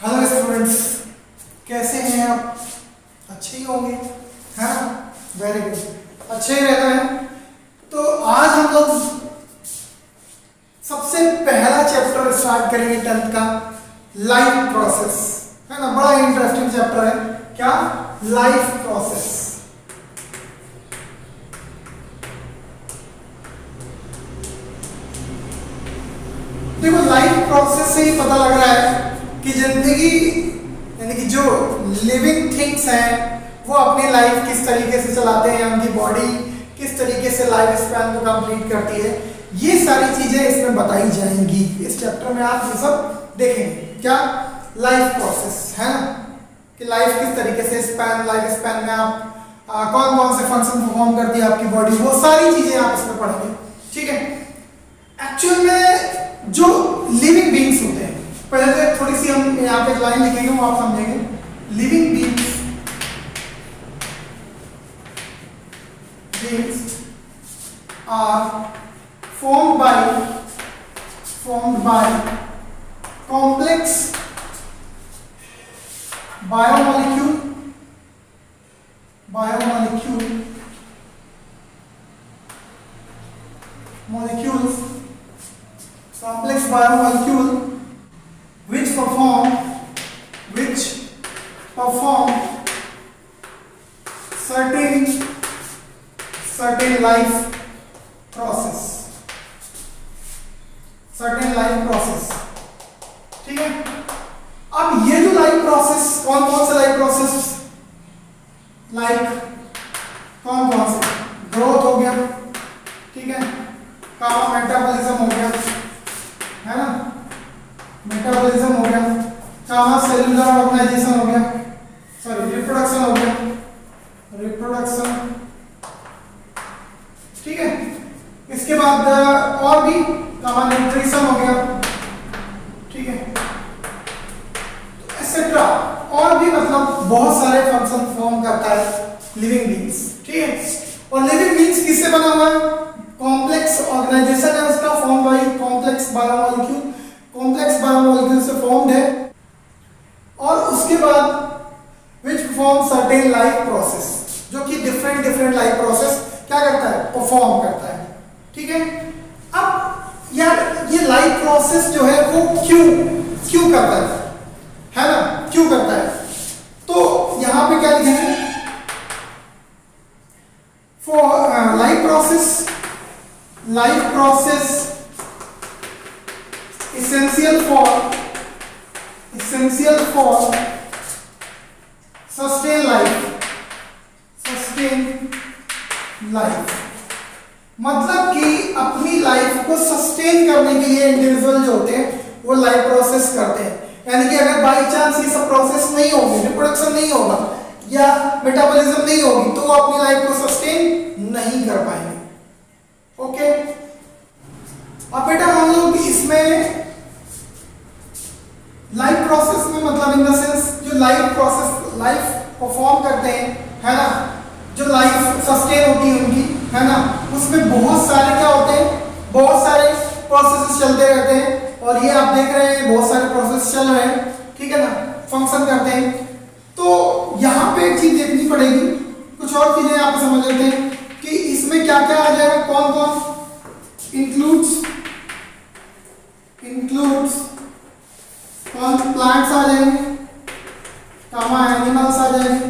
Hello students, कैसे हैं आप? अच्छे ही होंगे, है ना? वेरी गुड, अच्छे ही रहते हैं। तो आज हम लोग सबसे पहला चैप्टर स्टार्ट करेंगे 10th का, लाइफ प्रोसेस, है ना? बड़ा इंटरेस्टिंग चैप्टर है। क्या? Life process. देखो, लाइफ प्रोसेस से ही पता लग रहा है कि जिंदगी यानी कि जो लिविंग थिंग्स हैं वो अपनी लाइफ किस तरीके से चलाते हैं, उनकी बॉडी किस तरीके से लाइफ स्पैन को कंप्लीट करती है, ये सारी चीजें इसमें बताई जाएंगी। इस चैप्टर में आप ये सब देखेंगे। क्या? लाइफ प्रोसेस, है ना? कि लाइफ किस तरीके से लाइफ स्पैन में आप कौन कौन से फंक्शन परफॉर्म करती है आपकी बॉडी, वो सारी चीजें आप इसमें पढ़ेंगे। ठीक है? एक्चुअल में जो लिविंग बीइंग्स होते हैं, पहले तो थोड़ी सी हम यहाँ पे लाइन लिखेंगे, वो आप समझेंगे। Living beings are formed by complex biomolecule which perform certain life process। ठीक है? अब ये जो लाइफ प्रोसेस, कौन कौन से लाइफ प्रोसेस, कौन कौन से? ग्रोथ हो गया, ठीक है? मेटाबॉलिज्म हो गया, है ना? मेटाबॉलिज्म हो गया, सेलुलर ऑर्गेनाइजेशन हो गया, सॉरी रिप्रोडक्शन हो गया, रिप्रोडक्शन। ठीक है? इसके बाद और भी न्यूट्रिशन हो गया, ठीक है? एक्सेट्रा और भी, मतलब बहुत सारे फंक्शन परफॉर्म करता है लिविंग बीइंग्स। ठीक है? और लिविंग बीइंग्स किससे बना हुआ है? कॉम्प्लेक्स ऑर्गेनाइजेशन है उसका, फॉर्म बाय कॉम्प्लेक्स बायोमोलिक्यूल से फॉर्म्ड है। और उसके बाद which perform certain life process, जो कि डिफरेंट लाइफ प्रोसेस क्या करता है? परफॉर्म करता है। ठीक है? अब यार ये लाइफ प्रोसेस जो है वो क्यों करता है ना? क्यों करता है? तो यहां पे क्या लिखेंगे? For life process essential for sustain life। मतलब कि अपनी लाइफ को सस्टेन करने के लिए इंडिविजुअल जो होते हैं वो लाइफ प्रोसेस करते हैं। यानी कि अगर बाई चांस ये सब प्रोसेस नहीं होगी, रिप्रोडक्शन नहीं होगा या मेटाबॉलिज्म नहीं होगी, तो वो अपनी लाइफ को सस्टेन नहीं कर पाएंगे। ओके? अब बेटा हम लोग इसमें लाइफ प्रोसेस में, मतलब इन द सेंस जो लाइफ परफॉर्म करते हैं, है ना? जो लाइफ सस्टेन होती है उनकी, है ना? उसमें बहुत सारे क्या होते हैं? बहुत सारे प्रोसेसेस चलते रहते हैं। और ये आप देख रहे हैं बहुत सारे प्रोसेस चल रहे हैं, ठीक है ना? फंक्शन करते हैं। तो यहाँ पे एक चीज देखनी पड़ेगी, कुछ और चीजें आप समझ लेते हैं कि इसमें क्या क्या आ जाएगा, कौन कौन इंक्लूड्स प्लांट्स आ जाएंगे, एनिमल्स आ जाएंगे,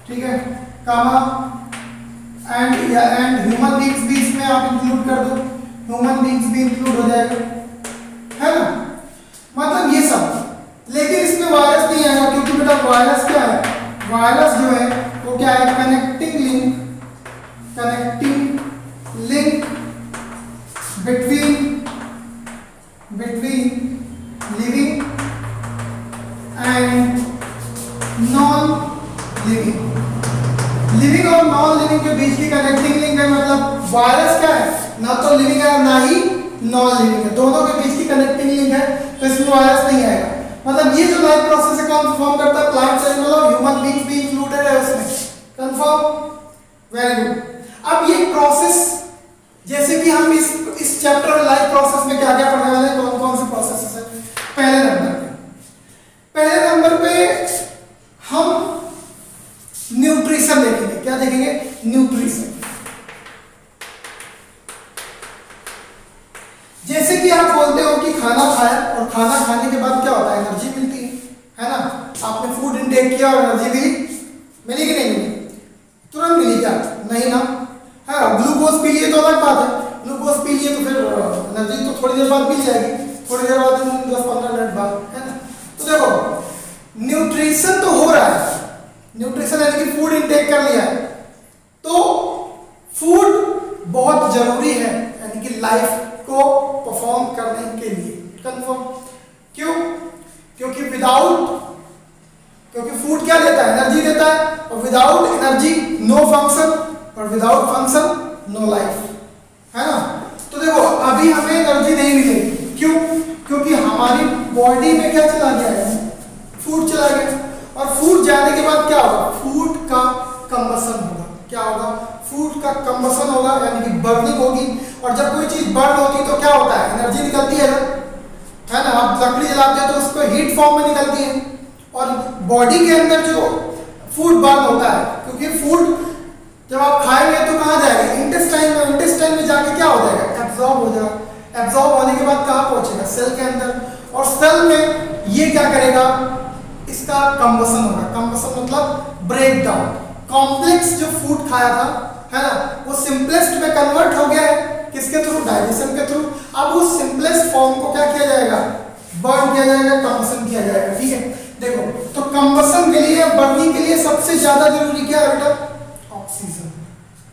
ठीक है? एंड ह्यूमन बीइंग्स भी इसमें आप इंक्लूड कर दो, ह्यूमन बीइंग्स भी इंक्लूड हो जाएगा, है ना? मतलब ये सब। लेकिन इसमें वायरस नहीं आएगा, क्योंकि बेटा वायरस क्या है? वायरस जो है वो क्या है? Connecting link between living and non living और नॉन लिविंग के बीच की कनेक्टिंग लिंक है। मतलब वायरस क्या है? ना तो लिविंग है ना ही नॉन लिविंग है, दोनों के बीच की कनेक्टिंग लिंक है, तो इसमें वायरस नहीं आएगा। मतलब ये जो लाइफ प्रोसेस है कौन परफॉर्म करता है? प्लांट्स, एनिमल और ह्यूमन बीइंग्स भी इंक्लूडेड है उसमें। कंफर्म? Very good. अब ये प्रोसेस, जैसे कि हम इस चैप्टर लाइफ प्रोसेस में क्या क्या पढ़ने वाले हैं, कौन कौन से प्रोसेस है? पहले नंबर पे खाया और खाना खाने के बाद क्या होता है, एनर्जी मिलती है ना। आपने फूड इनटेक किया और एनर्जी मिली, मिली कि नहीं मिली? तुरंत मिली क्या? नहीं ना। हाँ, ग्लूकोज पी लिए तो अलग बात है, ग्लूकोज पी लिए तो फिर एनर्जी तो थोड़ी देर बाद मिल जाएगी, थोड़ी देर बाद 10-15 मिनट बाद, है ना। तो देखो न्यूट्रिशन तो हो रहा है, न्यूट्रिशन यानी कि फूड इनटेक कर लिया है, तो फूड बहुत जरूरी है यानी कि लाइफ को परफॉर्म करने के लिए। कंफर्म? क्यों? क्योंकि फूड क्या देता है, एनर्जी देता है, और विदाउट एनर्जी नो फंक्शन, और विदाउट फंक्शन नो लाइफ, है ना। तो देखो अभी हमें एनर्जी नहीं मिलेगी, क्यों? क्योंकि हमारी बॉडी में क्या चला गया है, फूड चला गया, और फूड जाने के बाद क्या होगा, फूड का कंबसन होगा। क्या होगा? फूड का कंबसन होगा यानी कि बर्निंग होगी, और जब कोई चीज बर्न होती है तो क्या होता है, एनर्जी निकलती है ना। आप लकड़ी जलाते हैं तो उसको हीट फॉर्म में निकलती है, और बॉडी के अंदर जो फूड बर्न होता है, क्योंकि फूड जब आप खाएंगे तो कहाँ जाएगा, इंटेस्टाइन में जाके क्या हो जाएगा, एब्जॉर्ब हो जाएगा। एब्जॉर्ब होने के बाद कहाँ पहुंचेगा, सेल के अंदर, और सेल में ये क्या करेगा, इसका कंबसन होगा। कंबसन मतलब ब्रेक डाउन। कॉम्प्लेक्स जो फूड खाया था, है ना, वो सिंपलेस्ट में कन्वर्ट हो गया है, किसके थ्रू, डाइजेशन के थ्रू। अब उस सिंपलेस्ट फॉर्म को क्या किया जाएगा, बर्न किया जाएगा, कंबसन किया जाएगा। ठीक है, देखो तो कंबसन के लिए, बर्निंग के लिए सबसे ज्यादा जरूरी क्या है बेटा, ऑक्सीजन।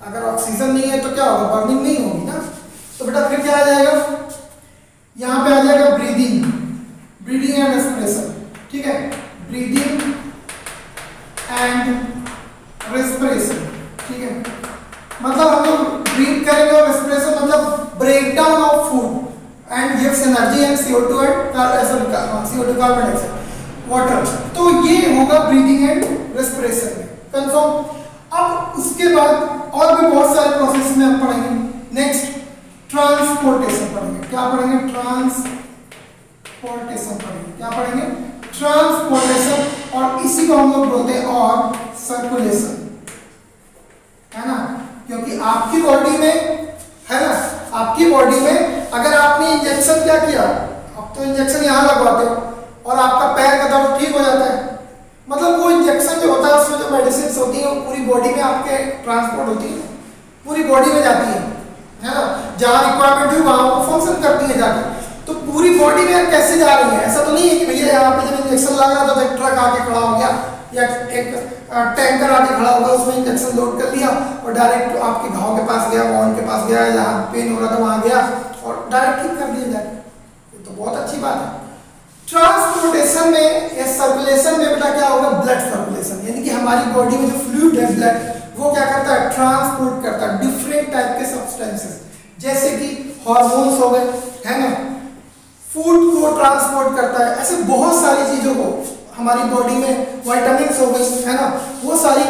अगर ऑक्सीजन नहीं है तो क्या होगा, बर्निंग नहीं होगी ना। तो बेटा फिर क्या आ जाएगा, यहां पे आ जाएगा ब्रीदिंग एंड रेस्पिरेशन। ठीक है, ब्रीदिंग एंड रेस्पिरेशन। ठीक है, मतलब हम लोग ब्रीथ करेंगे और रेस्पिरेशन मतलब break down of food and gives energy and CO2 and CO2 carbon dioxide water. तो ये होगा ब्रीदिंग एंड रेस्पिरेशन में। कंफर्म? अब उसके बाद और भी बहुत सारे प्रोसेस में हम पढ़ेंगे। नेक्स्ट ट्रांसपोर्टेशन पढ़ेंगे। क्या पढ़ेंगे, ट्रांसपोर्टेशन पढ़ेंगे। क्या पढ़ेंगे, ट्रांसपोर्टेशन, और इसी को हम लोग बोलते हैं और सर्कुलेशन, है ना। क्योंकि आपकी बॉडी में, है ना, आपकी बॉडी में अगर आपने इंजेक्शन क्या किया, अब तो इंजेक्शन यहाँ लगवाते हो और आपका पैर का दर्द ठीक हो जाता है, मतलब वो इंजेक्शन जो होता है उसमें जो मेडिसिन होती है वो पूरी बॉडी में आपके ट्रांसपोर्ट होती है, पूरी बॉडी में जाती है ना। जहाँ रिक्वायरमेंट है वहाँ वो फंक्शन करती है जाकर। तो पूरी बॉडी में कैसे जा रही है, ऐसा तो नहीं है कि भैया यहाँ पे जब इंजेक्शन लग रहा था तो एक ट्रक आके खड़ा हो गया या एक टैंकर आके खड़ा होगा, उसमें इंजेक्शन लोड कर लिया और डायरेक्ट आपके घाव के पास गया, वॉन के पास गया, जहाँ पेन हो रहा था वहाँ गया और डायरेक्ट ठीक कर दिया जाए। ये तो बहुत अच्छी बात है। ट्रांसपोर्टेशन में या सर्कुलेशन में बेटा क्या होगा, ब्लड सर्कुलेशन, यानी कि हमारी बॉडी में जो फ्लूइड है ब्लड, वो क्या करता है, ट्रांसपोर्ट करता है डिफरेंट टाइप के सब्सटेंसेस, जैसे कि हार्मोन्स हो गए, है ना, फूड को ट्रांसपोर्ट करता है, ऐसे बहुत सारी चीजों को हमारी बॉडी में, विटामिन्स हो गई, है ना, वो सारी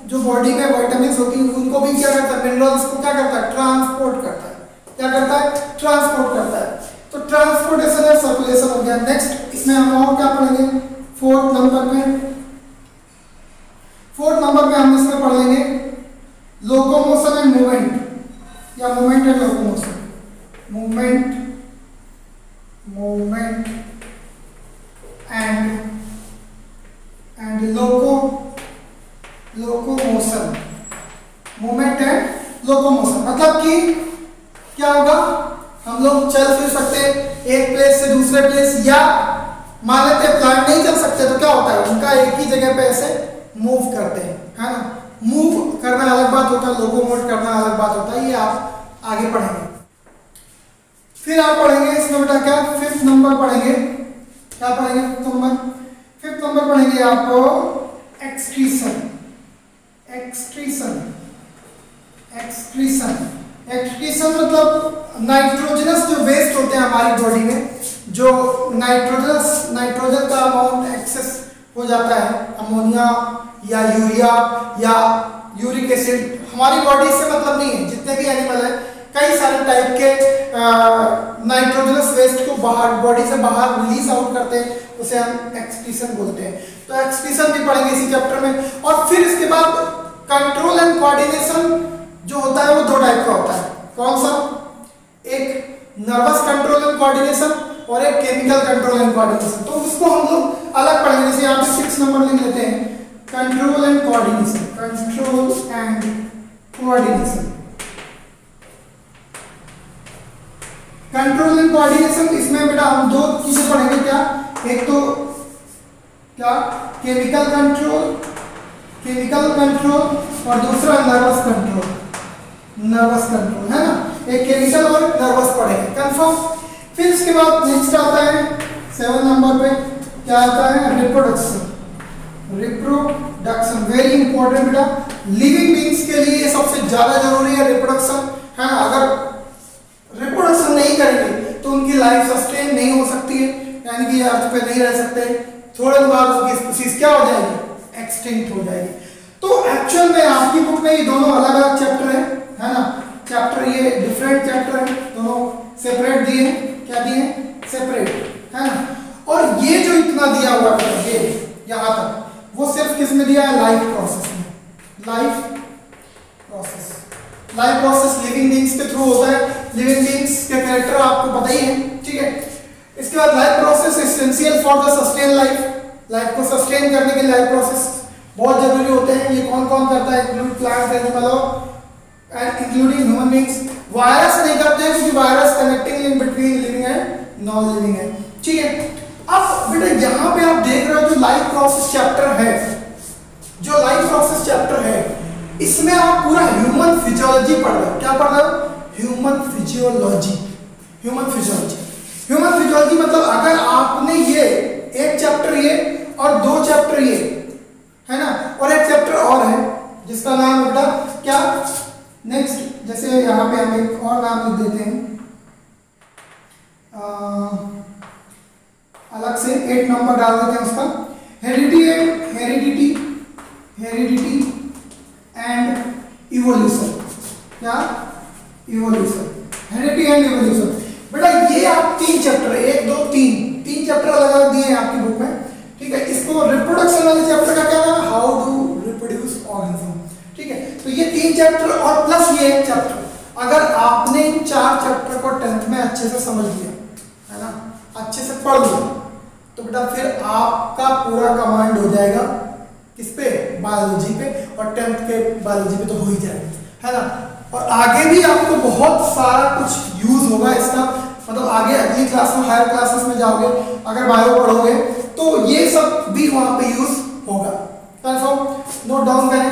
जो बॉडी में विटामिन्स होती हैं उनको भी क्या करता है, मिनरल्स को क्या करता है, ट्रांसपोर्ट करता है। क्या करता है, ट्रांसपोर्ट करता है। तो ट्रांसपोर्टेशन और सर्कुलेशन हो गया। नेक्स्ट इसमें हम और क्या पढ़ेंगे, फोर्थ नंबर में हम इसमें पढ़ लेंगे लोकोमोशन एंड मूवमेंट या movement and locomotion. Movement and locomotion. Movement and locomotion मतलब कि क्या होगा, हम लोग चल फिर सकते एक प्लेस से दूसरे प्लेस, या मान लेते हैं प्लांट नहीं चल सकते तो क्या होता है, उनका एक ही जगह पे ऐसे मूव करते हैं, है ना। मूव करना अलग बात होता है, लोकोमोट करना अलग बात होता है, ये आप आगे पढ़ेंगे। फिर आप पढ़ेंगे इसमें बेटा क्या, फिफ्थ नंबर पढ़ेंगे। क्या पढ़ेंगे, फिफ्थ नंबर पढ़ेंगे आप एक्सक्रीशन मतलब नाइट्रोजनस जो वेस्ट होते हैं हमारी बॉडी में, जो नाइट्रोजन का अमाउंट एक्सेस हो जाता है, अमोनिया या यूरिया या यूरिक एसिड, हमारी बॉडी से मतलब नहीं है, जितने भी एनिमल है कई सारे टाइप के नाइट्रोजनस वेस्ट को बाहर बॉडी से बाहर रिलीज आउट करते हैं, उसे हम एक्सक्रीशन बोलते हैं। तो एक्सक्रीशन भी पढ़ेंगे इसी चैप्टर में। और फिर इसके बाद कंट्रोल एंड कोऑर्डिनेशन जो होता है वो दो टाइप का होता है। कौन सा, एक नर्वस कंट्रोल एंड कोऑर्डिनेशन और एक केमिकल कंट्रोल एंड कोऑर्डिनेशन। तो उसको हम लोग अलग पढ़ेंगे। जैसे यहाँ पे 6 नंबर लिख लेते हैं, control and coordination, control and coordination. Control and coordination, इसमें बेटा हम दो चीजें पढ़ेंगे। क्या? एक तो क्या केमिकल कंट्रोल, केमिकल कंट्रोल, और दूसरा नर्वस कंट्रोल, नर्वस कंट्रोल, है ना। एक केमिकल और नर्वस पढ़ेंगे, कंफर्म। फिर इसके बाद नेक्स्ट आता है 7 नंबर पे, क्या आता है? रिप्रोडक्शन, रिप्रोडक्शन वेरी इंपॉर्टेंट बेटा। लिविंग बीइंग्स के लिए सबसे ज्यादा जरूरी है रिप्रोडक्शन, है। अगर रिप्रोडक्शन नहीं करेंगे तो उनकी लाइफ सस्टेन नहीं हो सकती है, यानी कि अर्थ पे नहीं रह सकते। थोड़े बाद उनकी स्पीशीज क्या हो जाएगी? एक्सटिंक्ट हो जाएगी। तो एक्चुअल में आपकी बुक में ये दोनों अलग अलग चैप्टर है ना। चैप्टर ये डिफरेंट चैप्टर है, दोनों सेपरेट दिए हैं। क्या दिए हैं? सेपरेट, है ना। और ये जो इतना दिया हुआ है ये यहाँ तक, वो सिर्फ किस में दिया है? लाइफ प्रोसेस में। Life process, life process living beings के थ्रू होता है। लिविंग बीइंग्स के कैरेक्टर आपको पता ही है, ठीक है। इसके बाद life process essential for the sustain life, life को सस्टेन करने के लिए लाइफ प्रोसेस बहुत जरूरी होते हैं। ये कौन कौन करता है? Include plants, animal and including human beings. Virus नहीं करते हैं क्योंकि virus connecting link between living and non living है, ठीक है। अब बेटा यहाँ पे आप देख रहे हो जो लाइफ प्रोसेस चैप्टर है, जो लाइफ प्रोसेस चैप्टर है, इसमें आप पूरा ह्यूमन फिजियोलॉजी पढ़ रहे हो। क्या पढ़ रहे हो? Human physiology, human physiology. Human physiology मतलब अगर आपने ये एक चैप्टर ये और 2 चैप्टर ये, है ना, और एक चैप्टर और है जिसका नाम बेटा क्या? नेक्स्ट, जैसे यहाँ पे हम एक और नाम लिख देते हैं अलग से, 8 नंबर डाल देते हैं उसका, हेरिडिटी एंड इवोल्यूशन। क्या? Evolution, heredity and evolution. बेटा ये आप 3 चैप्टर, 1 2 3 चैप्टर अलग अलग दिए हैं आपकी बुक में, ठीक है। इसको रिप्रोडक्शन वाले चैप्टर का क्या नाम है? हाउ टू रिप्रोड्यूस ऑर्गेनिज्म, ठीक है। तो ये 3 चैप्टर और प्लस ये एक चैप्टर, अगर आपने इन 4 चैप्टर को 10th में अच्छे से समझ लिया, है ना, अच्छे से पढ़ लिया, तो बेटा फिर आपका पूरा कमांड हो जाएगा किस पे? बायोलॉजी पे, और 10th के बायोलॉजी पे तो हो ही जाएगा, है ना। और आगे भी आपको बहुत सारा कुछ यूज होगा इसका, मतलब आगे अगली क्लास में, हायर क्लासेस में जाओगे, अगर बायो पढ़ोगे तो ये सब भी वहां पे यूज होगा। कंफर्म? नोट डाउन करें।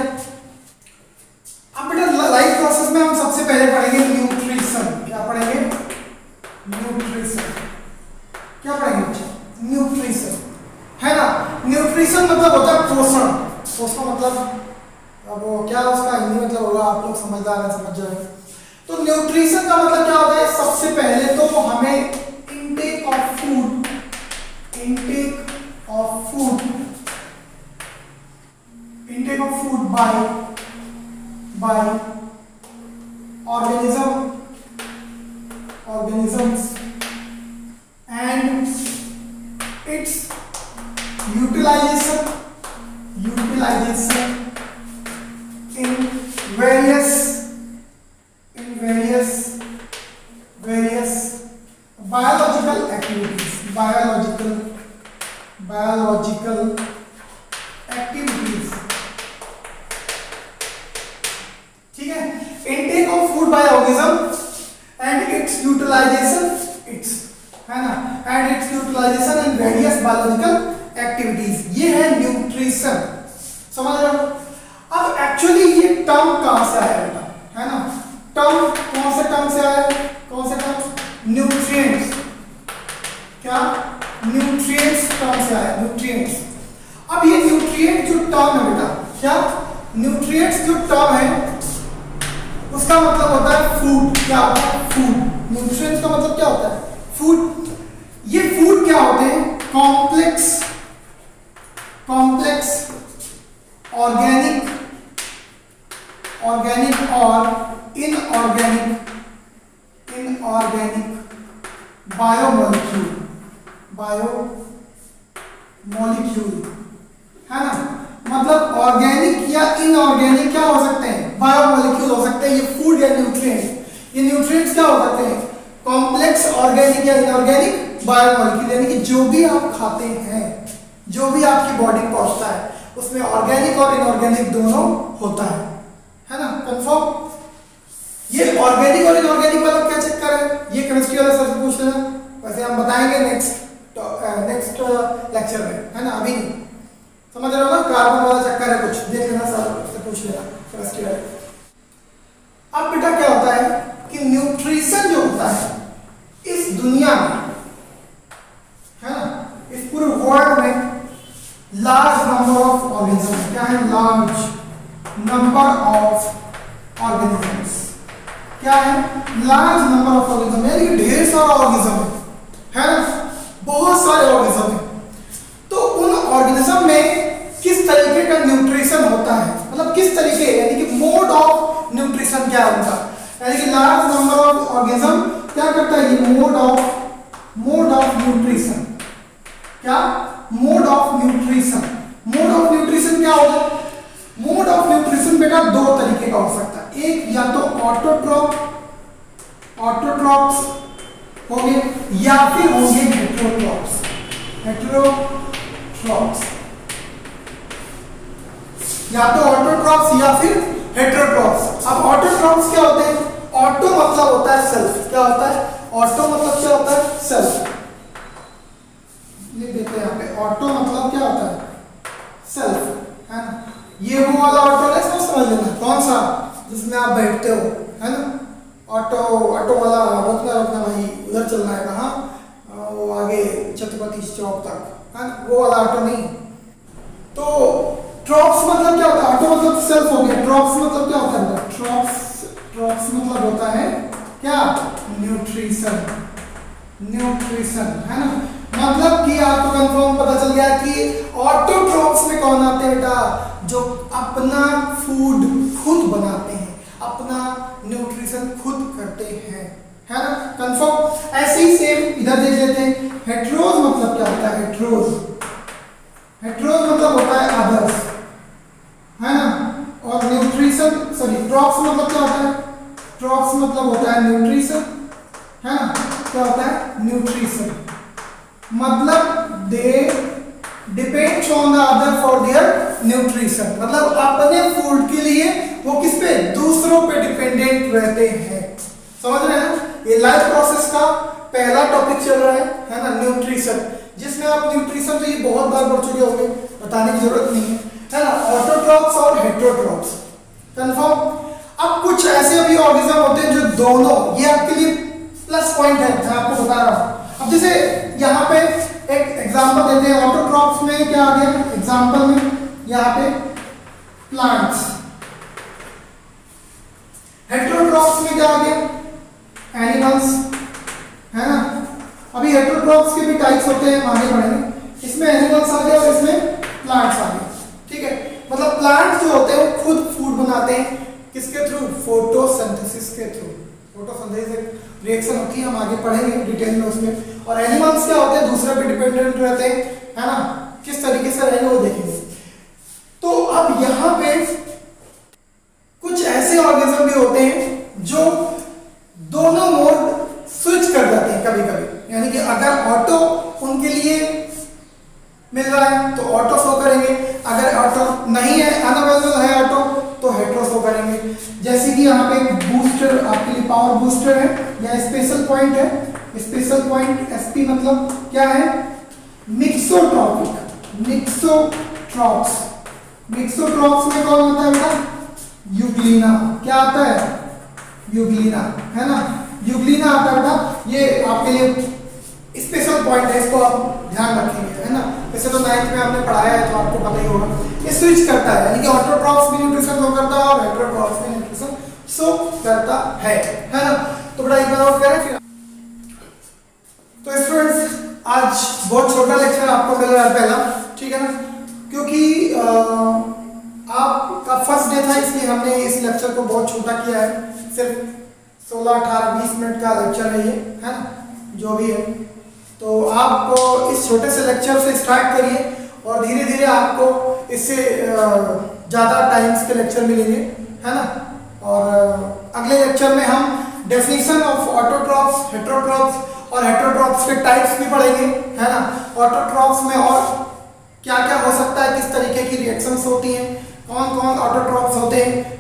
अब बेटा लाइफ प्रोसेस में हम सबसे पहले पढ़ेंगे न्यूट्रिशन। क्या पढ़ेंगे? न्यूट्रिशन। क्या पढ़ेंगे? न्यूट्रिशन, है ना। न्यूट्रिशन मतलब होता है पोषण। पोषण मतलब अब क्या उसका हिंदी मतलब होगा, आप लोग समझदार हैं, समझ जाएंगे। तो न्यूट्रिशन का मतलब क्या होता है? सबसे पहले तो हमें intake of food, intake of food, intake of food by organisms and its utilization in various biological activities, biological activities, ठीक है। intake of food by organism and its utilization, है ना, and its utilization in various biological activities, ये है nutrition. समझ रहे हो? अब एक्चुअली ये टर्म कहां से आया बेटा, है ना। टर्म कौन से टर्म से आया? कौन से टर्म? न्यूट्रिएंट्स। क्या? न्यूट्रिएंट्स टर्म से आया, न्यूट्रिएंट्स। अब ये न्यूट्रिएंट जो टर्म है बेटा, क्या न्यूट्रिएंट्स जो टर्म है उसका मतलब होता है फूड। क्या होता है? फूड। न्यूट्रिएंट्स का मतलब क्या होता है? फूड। ये फूड क्या होते हैं? कॉम्प्लेक्स ऑर्गेनिक और इनऑर्गेनिक बायोमोलिक्यूल, है ना। मतलब ऑर्गेनिक या इनऑर्गेनिक क्या हो सकते हैं? बायोमोलिक्यूल हो सकते हैं। ये फूड या न्यूट्रिएंट्स, ये न्यूट्रिएंट्स क्या हो सकते हैं? कॉम्प्लेक्स ऑर्गेनिक या इनऑर्गेनिक बायोमॉलिक्यूल, यानी कि जो भी आप खाते हैं, जो भी आपकी बॉडी में पहुंचता है, उसमें ऑर्गेनिक और इनऑर्गेनिक दोनों होता है ना, कंफर्म। ये ऑर्गेनिक और इनऑर्गेनिक वाला क्या चक्कर है, ये केमिस्ट्री वाला सर से पूछ लेना, वैसे हम बताएंगे नेक्स्ट लेक्चर में, है ना, अभी नहीं। समझ रहे हो ना, कार्बन वाला चक्कर है कुछ, देख लेना सर से पूछ लेना केमिस्ट्री वाले। अब बेटा क्या होता है कि न्यूट्रिशन जो होता है इस दुनिया में, है ना, इस पूरे वर्ल्ड में लार्ज नंबर ऑफ ऑर्गेनिज्म, क्या है, लार्ज नंबर ऑफ ऑर्गेनिजम्स, क्या है, लार्ज नंबर ऑफ ऑर्गेनिज्म, यानी कि ढेर सारा ऑर्गेनिज्म है ना, बहुत सारे ऑर्गेनिज्म है। तो उन ऑर्गेनिज्म में किस तरीके का न्यूट्रिशन होता है, मतलब किस तरीके, यानी कि मोड ऑफ न्यूट्रिशन क्या होता है, यानी कि लार्ज नंबर ऑफ ऑर्गेनिज्म क्या करता है, ये मोड ऑफ न्यूट्रिशन, क्या, mode of nutrition. Mode of nutrition क्या होगा, मोड ऑफ न्यूट्रिशन बेटा दो तरीके का हो सकता है, एक या तो ऑटोट्रॉप्स होंगे या फिर होंगे हेटेरोट्रॉप्स, या तो ऑटोट्रॉप्स या फिर हेटेरोट्रॉप्स। अब ऑटोट्रॉप्स क्या होते हैं, ऑटो मतलब होता है सेल्फ, क्या होता है, ऑटो मतलब क्या होता है, सेल्फ, लिख देते हैं यहाँ पे, ऑटो मतलब क्या होता है, सेल्फ, है ना, ये वो वाला ऑटो है, इसको समझ लेना, कौन सा, जिसमें आप बैठते हो, है ना, ऑटो वाला रोकना भाई, उधर चलना है कहाँ, वो आगे छत्रपति चौक तक, है ना, वो वाला ऑटो नहीं। तो ट्रॉप्स मतलब क्या होता है, ऑटो मतलब सेल्फ हो गया, ट्रॉप्स मतलब क्या होता है, ट्रॉप्स मतलब होता है क्या, न्यूट्रिशन, है ना, मतलब कि आपको कंफर्म पता चल गया कि ऑटोट्रॉप्स में कौन आते हैं बेटा, जो अपना फूड खुद बनाते हैं, अपना न्यूट्रिशन खुद करते हैं, है ना, कंफर्म। ऐसे ही सेम इधर देख लेते हैं, हेटेरोज मतलब क्या होता है, हेटेरोज मतलब होता है अदर्स, है ना, और न्यूट्रिशन, सॉरी, ट्रॉप्स मतलब क्या होता है, ट्रॉप्स मतलब होता है न्यूट्रिशन, है ना, क्या होता है, न्यूट्रिशन, मतलब they depends on the other for their nutrition, मतलब अपने फूड के लिए वो किस पे, दूसरों पे डिपेंडेंट रहते हैं। समझ रहे हैं, ये लाइफ प्रोसेस का पहला टॉपिक चल रहा है ना, न्यूट्रिशन, जिसमें आप न्यूट्रिशन तो ये बहुत बार पढ़ चुके होंगे, बताने की जरूरत नहीं है ना, ऑटोट्रॉप्स और हेटेरोट्रॉप्स, कंफर्म। अब कुछ ऐसे भी ऑर्गेनिज्म होते हैं जो दोनों, ये आपके लिए प्लस पॉइंट है, मैं आपको बता रहा हूं। अब जैसे यहाँ पे एक एग्जांपल देते हैं, ऑटोट्रॉप्स में क्या आ गया, एग्जांपल में यहाँ पे प्लांट्स, हेटेरोट्रॉप्स में क्या आ गया, एनिमल्स, है ना। अभी हेटेरोट्रॉप्स के भी टाइप्स होते हैं, आगे बढ़ेंगे, इसमें एनिमल्स आ गए और इसमें प्लांट्स आ गए, ठीक है, मतलब प्लांट्स जो होते हैं वो खुद फूड बनाते हैं, किसके थ्रू, फोटोसिंथेसिस के थ्रू, फोटोसिंथेसिस एक रिएक्शन होती है, हम आगे पढ़ेंगे डिटेल में उसमें। और एनिमल्स क्या होते हैं, दूसरे पे डिपेंडेंट रहते हैं, है ना, किस तरीके से रहेंगे वो देखेंगे। तो अब यहाँ पे कुछ ऐसे ऑर्गेनिज्म भी होते हैं जो दोनों मोड स्विच कर जाते हैं कभी कभी, यानी कि अगर ऑटो उनके लिए मिल रहा है तो ऑटो शो करेंगे, अगर ऑटो नहीं है, अनअवेलेबल है ऑटो, तो हेटेरो शो करेंगे। जैसे कि यहाँ पे बूस्टर आपके लिए पावर बूस्टर है या स्पेशल पॉइंट है, स्पेशल पॉइंट एसपी मतलब क्या है, मिक्सोट्रॉपिक, मिक्सोट्रॉप्स में कौन होता है बेटा, यूग्लिना, क्या आता है, यूग्लिना, है ना, यूग्लिना आता है बेटा, ये आपके लिए स्पेशल पॉइंट है, इसको आप ध्यान रखेंगे, है ना। वैसे तो 9th में आपने पढ़ाया है तो आपको पता ही होगा, ये स्विच करता है, यानी कि ऑटोट्रॉप्स भी न्यूट्रिशन शो करता है और हेटेरोट्रॉप्स भी न्यूट्रिशन शो करता है ना। तो बड़ा एक बार और करें फिर। तो स्टूडेंट्स आज बहुत छोटा लेक्चर आपको मिल रहा है पहला, ठीक है ना, क्योंकि आपका फर्स्ट डे था इसलिए हमने इस लेक्चर को बहुत छोटा किया है, सिर्फ 16, 18, 20 मिनट का लेक्चर है ये, है ना, जो भी है। तो आप इस छोटे से लेक्चर से स्टार्ट करिए और धीरे धीरे आपको इससे ज़्यादा टाइम्स के लेक्चर मिलेंगे, है ना। और अगले लेक्चर में हम डेफिनेशन ऑफ ऑटोट्रॉफ्स, हेटरोट्रॉफ्स और हेटरोट्रॉफ्स के टाइप्स भी पढ़ेंगे, है ना। ऑटोट्रॉफ्स में और क्या क्या हो सकता है, किस तरीके की रिएक्शंस होती हैं, कौन कौन ऑटोट्रॉफ्स होते हैं,